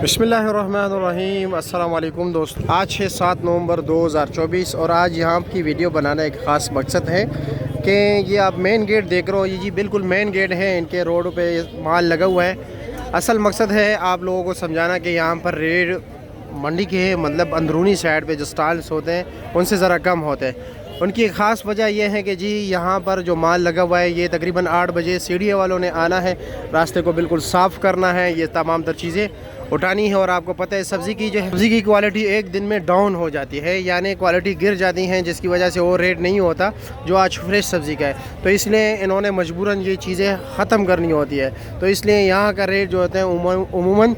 बिस्मिल्लाहिर्रहमानिर्रहीम। अस्सलाम वालेकुम दोस्तों, आज है 7 नवंबर 2024 और आज यहाँ की वीडियो बनाना एक ख़ास मकसद है कि ये आप मेन गेट देख रहे हो, ये जी बिल्कुल मेन गेट है। इनके रोड पे माल लगा हुआ है। असल मकसद है आप लोगों को समझाना कि यहाँ पर रेट मंडी के मतलब अंदरूनी साइड पे जो स्टॉल्स होते हैं उनसे ज़रा कम होते हैं। उनकी एक ख़ास वजह यह है कि जी यहाँ पर जो माल लगा हुआ है ये तकरीबन 8 बजे सीढ़ी वालों ने आना है, रास्ते को बिल्कुल साफ़ करना है, ये तमाम तर चीज़ें उठानी है। और आपको पता है सब्ज़ी की क्वालिटी एक दिन में डाउन हो जाती है, यानी क्वालिटी गिर जाती है, जिसकी वजह से वो रेट नहीं होता जो आज फ्रेश सब्ज़ी का है। तो इसलिए इन्होंने मजबूरन ये चीज़ें ख़त्म करनी होती है। तो इसलिए यहाँ का रेट जो होते हैं उमूमन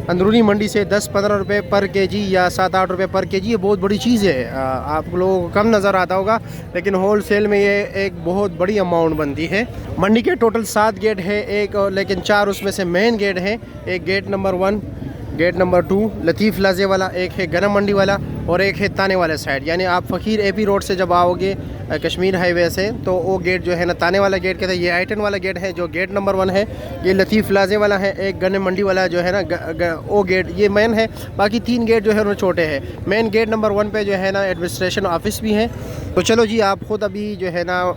अंदरूनी मंडी से 10-15 रुपये पर केजी या 7-8 रुपये पर केजी, ये बहुत बड़ी चीज़ है। आप लोगों को कम नज़र आता होगा लेकिन होल सेल में ये एक बहुत बड़ी अमाउंट बनती है। मंडी के टोटल 7 गेट है, एक लेकिन 4 उसमें से मेन गेट है। एक गेट नंबर 1, गेट नंबर 2 लतीफ़ लाजे वाला, एक है गरम मंडी वाला और एक है ताने वाला साइड। यानी आप फ़कीर एपी रोड से जब आओगे कश्मीर हाईवे से तो वो गेट जो है ना ताने वाला गेट कहते हैं। ये आई-10 वाला गेट है जो गेट नंबर 1 है। ये लतीफ़ लाजे वाला है। एक गन्ने मंडी वाला जो है ना वो गेट ये मेन है। बाकी 3 गेट जो है वो छोटे हैं। मेन गेट नंबर 1 पे जो है ना एडमिनिस्ट्रेशन ऑफिस भी है। तो चलो जी आप ख़ुद अभी जो है ना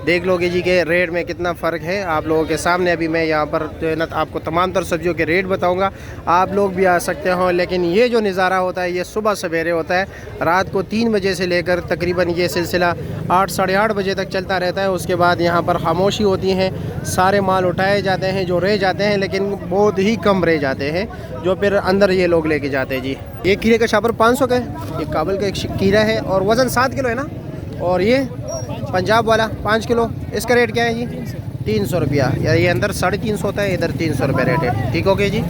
देख लोगे जी के रेट में कितना फ़र्क है। आप लोगों के सामने अभी मैं यहाँ पर जो है ना आपको तमाम तर सब्जियों के रेट बताऊँगा। आप लोग भी आ सकते हो, लेकिन ये जो नज़ारा होता है ये सुबह सवेरे होता है। रात को 3 बजे से लेकर तकरीबन ये सिलसिला 8 साढ़े 8 बजे तक चलता रहता है। उसके बाद यहाँ पर खामोशी होती है, सारे माल उठाए जाते हैं जो रह जाते हैं, लेकिन बहुत ही कम रह जाते हैं जो फिर अंदर ये लोग लेके जाते हैं जी। ये कीड़े का शापर 500 का है, ये काबुल का एक कीड़ा है और वज़न 7 किलो है ना। और ये पंजाब वाला 5 किलो, इसका रेट क्या है जी? 300 रुपया। या ये अंदर 350 होता है, इधर 300 रुपये रेट है। ठीक हो गया जी।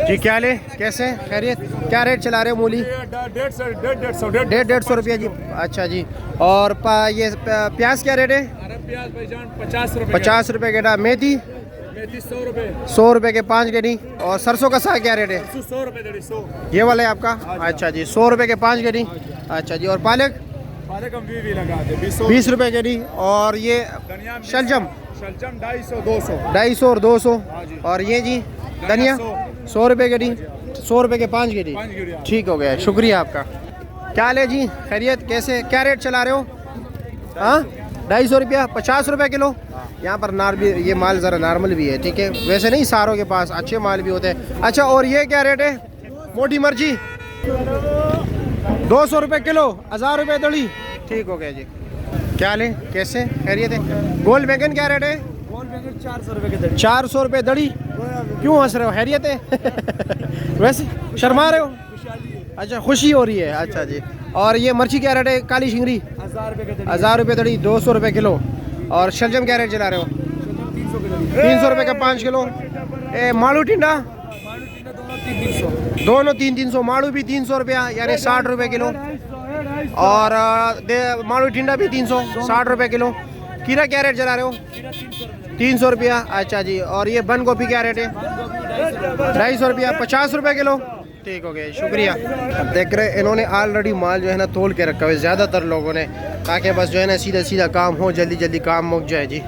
जी क्या ले, कैसे खैरियत, क्या रेट चला रहे हो मूली? 150 रुपया जी। अच्छा जी। और ये प्याज क्या रेट है? 50 रुपये गेड़ा। मेथी 100 रुपये के 5 गेड़ी। और सरसों का साग क्या रेट है? 100 रुपये। ये वाला है आपका? अच्छा जी, 100 रुपये के 5 गेड़ी। अच्छा जी। और पालक 20 रुपये गेड़ी। और ये शलजम 250 और 200। और ये जी धनिया 100 रुपये गेड़ी, 100 रुपये के 5 गेड़ी। ठीक हो गया, शुक्रिया आपका। क्या ले जी, खैरियत, कैसे क्या रेट चला रहे हो? हाँ 250 रुपया, 50 रुपये किलो। यहाँ पर ये माल ज़रा नॉर्मल भी है, ठीक है, वैसे नहीं सारों के पास अच्छे माल भी होते हैं। अच्छा और ये क्या रेट है? मोटी मिर्ची 200 रुपये किलो, 1000 रुपये दड़ी। ठीक हो गया जी। क्या लें, कैसे खैरियत है? गोल बैंगन क्या रेट है? गोल बैंगन 400 रुपये की दड़ी। 400 रुपये दड़ी। क्यों हंस रहे हो, खैरियत है? वैसे शर्मा रहे हो? अच्छा खुशी हो रही है। अच्छा जी। और ये मिर्ची क्या रेट है? काली शिंगरी 1000 रुपये की दड़ी। 1000 रुपये दड़ी, 200 रुपये किलो। और शलजम क्या रेट चला रहे हो? 300 रुपये का 5 किलो। माड़ू टिंडा दोनों 300। माड़ू भी 300 रुपया, यानी 60 रुपये किलो। और माड़ू टिंडा भी 300, 60 रुपये किलो। खीरा क्या रेट चला रहे हो? 300 रुपया। अच्छा जी। और ये बंद गोभी क्या रेट है? 250 रुपया, 50 रुपये किलो। ठीक हो गया, शुक्रिया। अब देख रहे इन्होंने ऑलरेडी माल जो है ना तोल के रखा हुआ है ज़्यादातर लोगों ने, ताकि बस जो है ना सीधा सीधा काम हो, जल्दी जल्दी काम मुक जाए जी।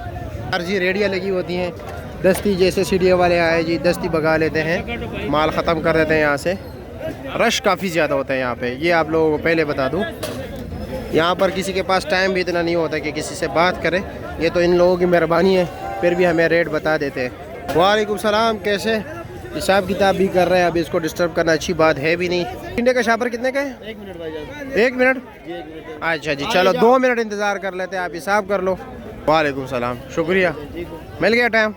हर जी रेडियाँ लगी होती हैं, दस्ती जैसे सीढ़ी वाले आए जी दस्ती भगा लेते हैं, माल ख़त्म कर देते हैं यहाँ से। रश काफ़ी ज़्यादा होता है यहाँ पे, ये आप लोगों को पहले बता दूँ। यहाँ पर किसी के पास टाइम भी इतना नहीं होता कि किसी से बात करें, ये तो इन लोगों की मेहरबानी है, फिर भी हमें रेट बता देते हैं। वालेकुम सलाम, कैसे? हिसाब किताब भी कर रहे हैं, अभी इसको डिस्टर्ब करना अच्छी बात है भी नहीं। टिंडे का शापर कितने का है? 1 मिनट भाईजान। 1 मिनट? अच्छा जी, चलो 2 मिनट इंतज़ार कर लेते हैं, आप हिसाब कर लो। वालेकुम सलाम, शुक्रिया, मिल गया टाइम,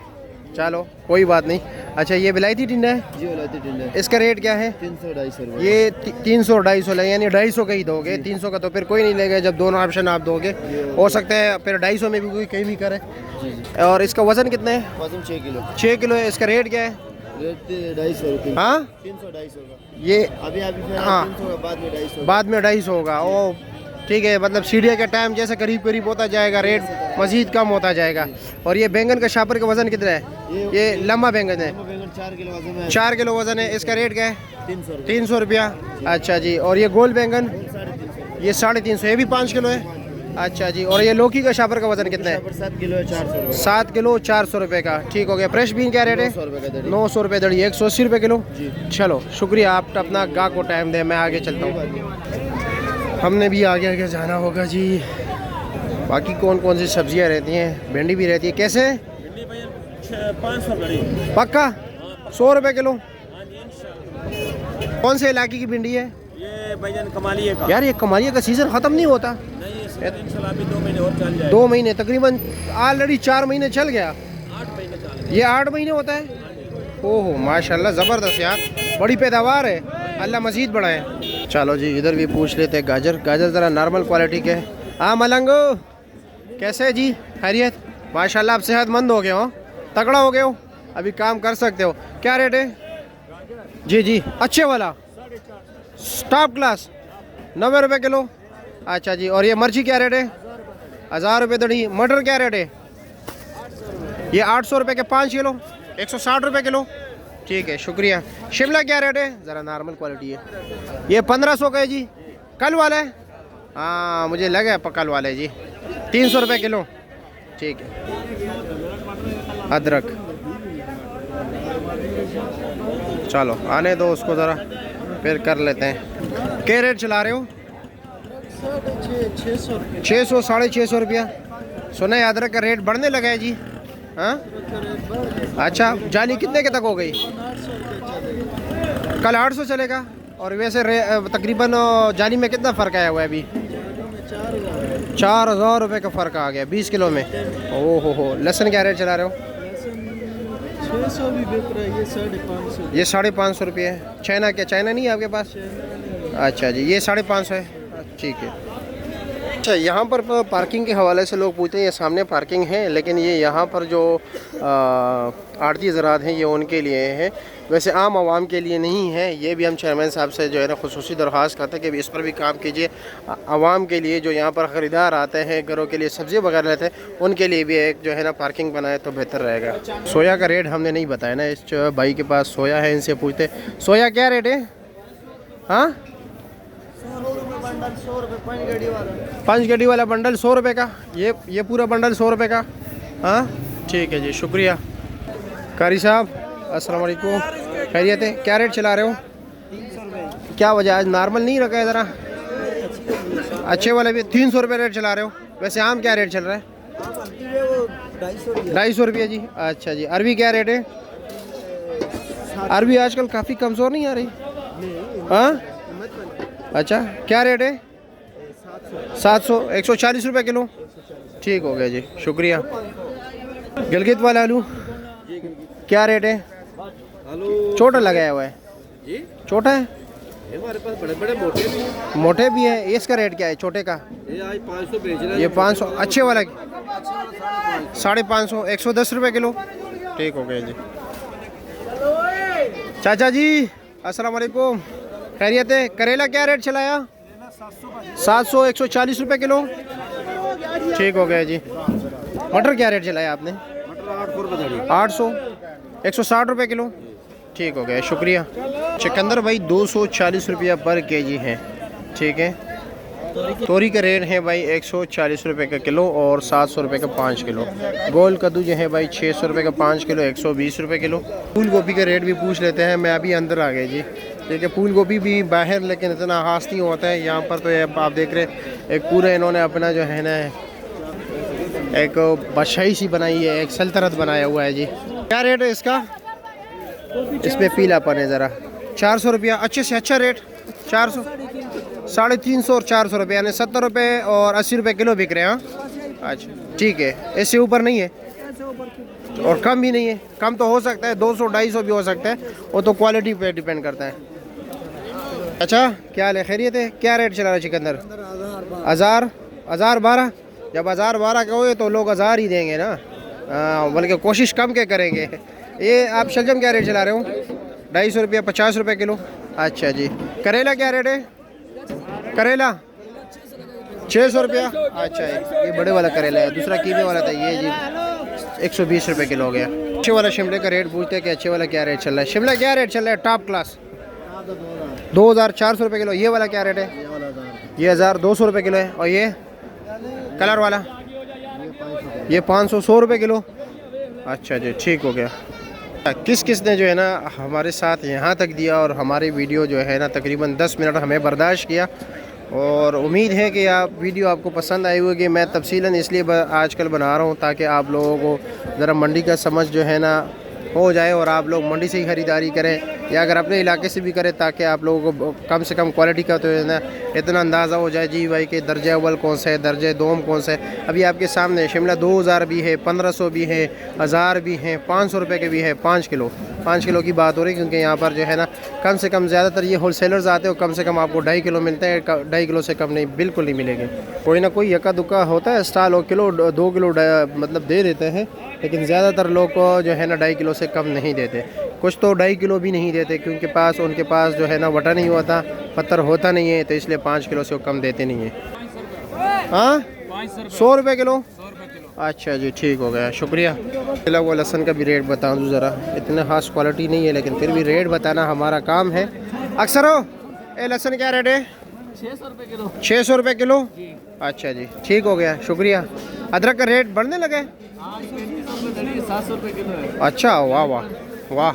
चलो कोई बात नहीं। अच्छा ये विलायती टिंडा है जी, विलायती टिंडा। इसका रेट क्या है? 300-250 रुपये। ये 300-250 ले, यानी 250 का ही दोगे। 300 का तो फिर कोई नहीं लेगा जब दोनों ऑप्शन आप दोगे। हो सकता है फिर 250 में भी कोई कहीं भी करे। जी। और इसका वज़न कितना है? वजन 6 किलो। 6 किलो है। इसका रेट क्या है? रेट 250 रुपये। हाँ 300-250 का ये अभी हाँ 300 का, बाद में 250। बाद में 250 होगा। ओ ठीक है, मतलब सीढ़िया का टाइम जैसे करीब करीब होता जाएगा रेट मज़ीद कम होता जाएगा। और ये बैंगन का शापर का वज़न कितना है? ये लंबा बैंगन है, 4 किलो वजन है। 4 किलो वज़न है। इसका रेट क्या है? 300 300 रुपया। अच्छा जी। और ये गोल बैंगन? 350। ये 350, ये भी 5 किलो है। अच्छा जी। और ये लौकी का शापर का वजन कितना है? 7 किलो है, 400 रुपये। 7 किलो 400 रुपये का। ठीक हो गया। फ्रेश बीन क्या रेट है? 900 रुपये का दड़ी। 900 रुपये दड़ी, 180 रुपये किलो। जी। चलो शुक्रिया, आप अपना गाह को टाइम दें, मैं आगे चलता हूँ। हमने भी आगे आगे जाना होगा जी। बाकी कौन कौन सी सब्जियाँ रहती हैं? भिंडी भी रहती है। कैसे? 500 पक्का 100 रुपये किलो। कौन से इलाके की भिंडी है? ये भैया कमालिए का। यार ये कमालिया का सीज़न ख़त्म नहीं होता। नहीं, इंशाल्लाह अभी 2 महीने और चल जाए। 2 महीने तकरीबन, ऑलरेडी 4 महीने चल गया। 8 महीने चल। ये 8 महीने होता है। ओहो माशाल्लाह, ज़बरदस्त यार, बड़ी पैदावार है, अल्लाह मज़ीद बढ़ाए। चलो जी इधर भी पूछ लेते हैं। गाजर, गाजर ज़रा नॉर्मल क्वालिटी के। हाँ मलंगो, कैसे है जी? खैरियत? माशाल्लाह आप सेहतमंद हो गए हो, तगड़ा हो गए हो, अभी काम कर सकते हो। क्या रेट है? जी जी, अच्छे वाला टॉप क्लास 90 रुपये किलो। अच्छा जी। और ये मिर्ची क्या रेट है? 1000 रुपये दड़ी। मटर क्या रेट है? ये 800 रुपये के 5 किलो, 160 रुपये किलो। ठीक है शुक्रिया। शिमला क्या रेट है? ज़रा नॉर्मल क्वालिटी है। ये 1500 का है जी। कल वाला है? हाँ मुझे लगा है कल वाला है जी। 300 रुपये किलो। ठीक है। अदरक, चलो आने दो उसको ज़रा, फिर कर लेते हैं। क्या रेट चला रहे हो? 600 650 रुपया। सुना है अदरक का रेट बढ़ने लगा है जी। हाँ अच्छा, जाली कितने के तक हो गई? कल 800 चलेगा। और वैसे तकरीबन जाली में कितना फ़र्क आया हुआ है अभी? 4000 रुपये का फ़र्क आ गया 20 किलो में। ओहो हो। लहसुन क्या रेट चला रहे हो? 600 भी बिक रहा है, ये 550। ये 550 रुपये है। चाइना क्या, चाइना नहीं है आपके पास? अच्छा जी, ये 550 है। ठीक है। अच्छा, यहाँ पर पार्किंग के हवाले से लोग पूछते हैं। ये सामने पार्किंग है, लेकिन ये यहाँ पर जो आड़ती ज़रात हैं ये उनके लिए है, वैसे आम आवाम के लिए नहीं है। ये भी हम चेयरमैन साहब से जो है ना खुसूसी दरख्वास्त करते हैं कि इस पर भी काम कीजिए। आवाम के लिए जो यहाँ पर ख़रीदार आते हैं, घरों के लिए सब्ज़ी वगैरह लेते हैं, उनके लिए भी एक जो है ना पार्किंग बनाए तो बेहतर रहेगा। सोया का रेट हमने नहीं बताया ना, इस भाई के पास सोया है, इनसे पूछते। सोया क्या रेट है? हाँ 100 रुपये 5 गाड़ी वाला। 5 गड्डी वाला बंडल 100 रुपये का। ये पूरा बंडल 100 रुपये का। हाँ ठीक है जी शुक्रिया। कारी साहब अस्सलाम वालेकुम, खैरियत है? क्या रेट चला रहे हो? 300 रुपये। क्या वजह, आज नॉर्मल नहीं रखा है ज़रा? अच्छे वाले भी 300 रुपये रेट चला रहे हो। वैसे आम क्या रेट चल रहा है? 250 रुपये जी। अच्छा जी। अरबी क्या रेट है? अरबी आजकल काफ़ी कमज़ोर नहीं आ रही। हाँ अच्छा, क्या रेट है? 700 140 रुपये किलो। ठीक हो गया जी शुक्रिया। गिलगित वाला आलू क्या रेट है? आलू छोटा लगाया हुआ है जी, छोटा है? हमारे पास बड़े बड़े मोटे भी हैं। मोटे भी है। इसका रेट क्या है छोटे का? ये आज 500 बेच रहे हैं। ये 500। अच्छे वाला 550 110 रुपये किलो। ठीक हो गया जी। चाचा जी अस्सलाम वालेकुम, खैरियत है? करेला क्या रेट चलाया? 700 140 रुपये किलो। ठीक हो गया जी। मटर क्या रेट चलाया आपने? मटर 800 रुपये दड़ी। 800 160 रुपये किलो। ठीक हो गया शुक्रिया। चुकंदर भाई 240 रुपया पर केजी है। ठीक है। तोरी का रेट है भाई 140 रुपये का किलो और 700 रुपये का 5 किलो। गोल कद्दू जो है भाई 600 रुपये का 5 किलो, 120 रुपये किलो। फूल गोभी का रेट भी पूछ लेते हैं। मैं अभी अंदर आ गया जी। ठीक है। फूल गोभी भी बाहर लेकिन इतना खास नहीं होता है, यहाँ पर तो ये आप देख रहे एक पूरा इन्होंने अपना जो है ना एक बादशाही सी बनाई है, एक सल्तनत बनाया हुआ है जी। क्या रेट है इसका? इसमें पीलापन है ज़रा। 400 रुपया। अच्छे से अच्छा रेट 400 350 और 400 रुपये, यानी 70 रुपये और 80 रुपये किलो बिक रहे हैं। हाँ अच्छा ठीक है। इससे ऊपर नहीं है और कम भी नहीं है। कम तो हो सकता है 200 250 भी हो सकता है, वो तो क्वालिटी पे डिपेंड करता है। अच्छा क्या हाल है, खैरियत है? क्या रेट चला रहा है चिकंदर? 1012। जब 1012 का हो तो लोग 1000 ही देंगे ना, बल्कि कोशिश कम के करेंगे। ये आप शलजम क्या रेट चला रहे हो? 250 रुपया 50 रुपये किलो। अच्छा जी। करेला क्या रेट है? करेला 600 रुपया। अच्छा ये बड़े वाला करेला है, दूसरा कीमे वाला था ये जी 120 रुपये किलो हो गया। अच्छे वाला शिमले का रेट पूछते हैं कि अच्छे वाला क्या रेट चल रहा है? शिमला क्या रेट चल रहा है टॉप क्लास? 2400 रुपये किलो। ये वाला क्या रेट है? ये 1200 रुपये किलो है। और ये कलर वाला ये 500 रुपये किलो। अच्छा जी, ठीक हो गया। किस किस ने जो है ना हमारे साथ यहाँ तक दिया और हमारी वीडियो जो है ना तकरीबन 10 मिनट हमें बर्दाश्त किया, और उम्मीद है कि आप वीडियो आपको पसंद आई होगी। मैं तफसीलन इसलिए आजकल बना रहा हूँ ताकि आप लोगों को ज़रा मंडी का समझ जो है ना हो जाए और आप लोग मंडी से ही ख़रीदारी करें या अगर अपने इलाके से भी करें, ताकि आप लोगों को कम से कम क्वालिटी का तो है ना इतना अंदाज़ा हो जाए जी भाई कि दर्जा अव्वल कौन सा है, दर्जा दोम कौन सा है। अभी आपके सामने शिमला 2000 भी है, 1500 भी है, 1000 भी हैं, 500 रुपये के भी है। 5 किलो की बात हो रही है, क्योंकि यहाँ पर जो है ना कम से कम ज़्यादातर ये होलसेलर्स आते हो, कम से कम आपको 2.5 किलो मिलते हैं। 2.5 किलो से कम नहीं, बिल्कुल नहीं मिलेंगे। कोई ना कोई यका दुक्का होता है स्टाल, और किलो 2 किलो मतलब दे देते हैं, लेकिन ज़्यादातर लोग को जो है ना 2.5 किलो से कम नहीं देते। कुछ तो 2.5 किलो भी नहीं देते, क्योंकि उनके पास जो है ना वटा नहीं होता, पत्थर होता नहीं है, तो इसलिए 5 किलो से कम देते नहीं है। हाँ 100 रुपये किलो। अच्छा जी, ठीक हो गया, शुक्रिया। चलो वो लहसुन का भी रेट बता दूँ ज़रा, इतने खास क्वालिटी नहीं है, लेकिन फिर भी रेट बताना हमारा काम है। अक्सर हो ए लहसुन क्या रेट है? 600 रुपये किलो। 600 रुपये किलो। अच्छा जी, ठीक हो गया, शुक्रिया। अदरक का रेट बढ़ने लगा है? 700 रुपये किलो है। अच्छा, वाह वाह वाह।